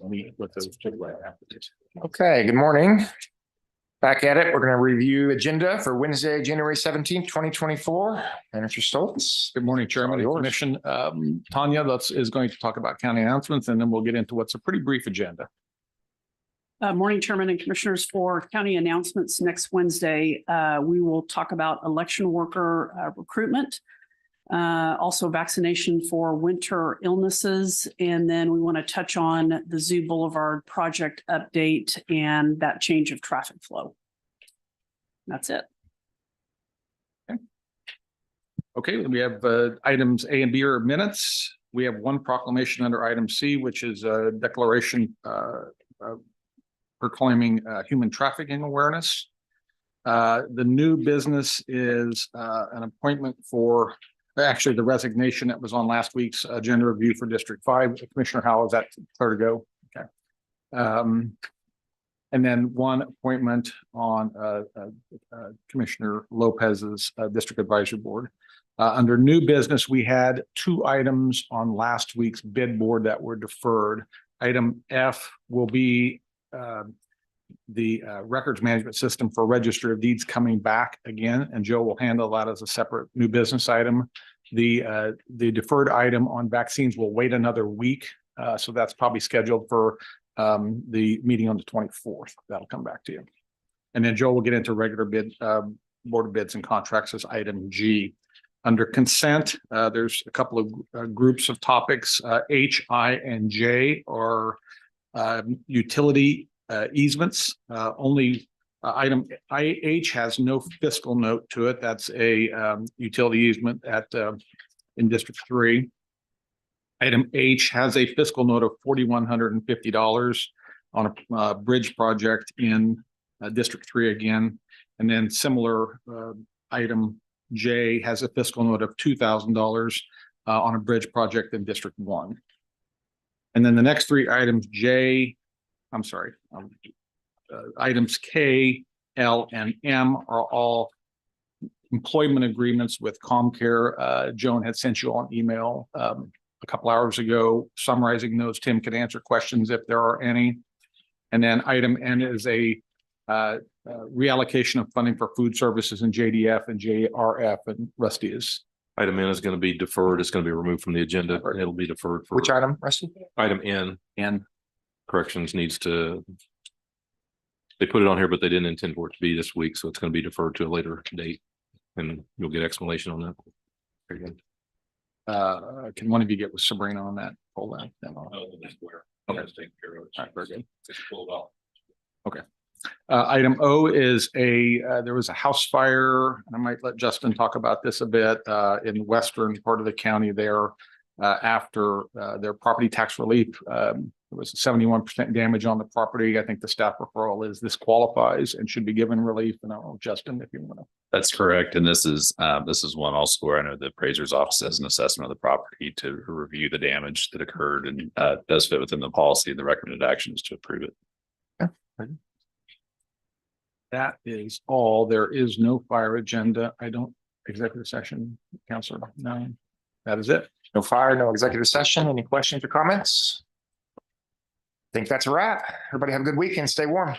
meet with those Sedgwick applicants. Okay, good morning. Back at it. We're going to review agenda for Wednesday, January 17th, 2024. Manager Stoltz. Good morning, Chairman and Commission. Tanya is going to talk about county announcements, and then we'll get into what's a pretty brief agenda. Morning, Chairman and Commissioners. For county announcements next Wednesday, we will talk about election worker recruitment, also vaccination for winter illnesses, and then we want to touch on the Zoo Boulevard project update and that change of traffic flow. That's it. Okay, we have items A and B are minutes. We have one proclamation under item C, which is a declaration proclaiming human trafficking awareness. The new business is an appointment for actually the resignation that was on last week's agenda review for District 5. Commissioner Howell, is that clear to go? Okay. And then one appointment on Commissioner Lopez's District Advisory Board. Under new business, we had two items on last week's bid board that were deferred. Item F will be the records management system for Register of Deeds coming back again, and Joe will handle that as a separate new business item. The deferred item on vaccines will wait another week, so that's probably scheduled for the meeting on the 24th. That'll come back to you, and then Joe will get into regular bid board of bids and contracts as item G. Under consent, there's a couple of groups of topics. H, I, and J are utility easements. Only item IH has no fiscal note to it. That's a utility easement at in District 3. Item H has a fiscal note of $4,150 on a bridge project in District 3 again. And then similar item J has a fiscal note of $2,000 on a bridge project in District 1. And then the next three items, items K, L, and M are all employment agreements with ComCare. Joan had sent you an email a couple hours ago summarizing those. Tim can answer questions if there are any. And then item N is a reallocation of funding for food services in JDF and JRF, and Rusty is. Item N is going to be deferred. It's going to be removed from the agenda. It'll be deferred for which item, Rusty? Item N. N. Corrections needs to. They put it on here, but they didn't intend for it to be this week, so it's going to be deferred to a later date, and you'll get explanation on that. Very good. Can one of you get with Sabrina on that? Pull that. Okay. All right, very good. Okay. Item O is there was a house fire, and I might let Justin talk about this a bit, in the western part of the county there, after their property tax relief. There was 71% damage on the property. I think the staff referral is this qualifies and should be given relief. And I don't know, Justin, if you want to. That's correct. And this is one also where I know the appraiser's office has an assessment of the property to review the damage that occurred, and does fit within the policy and the recommended actions to approve it. Okay. That is all. There is no fire agenda. Executive session, Counselor. No, that is it. No fire, no executive session. Any questions or comments? I think that's a wrap. Everybody have a good weekend. Stay warm.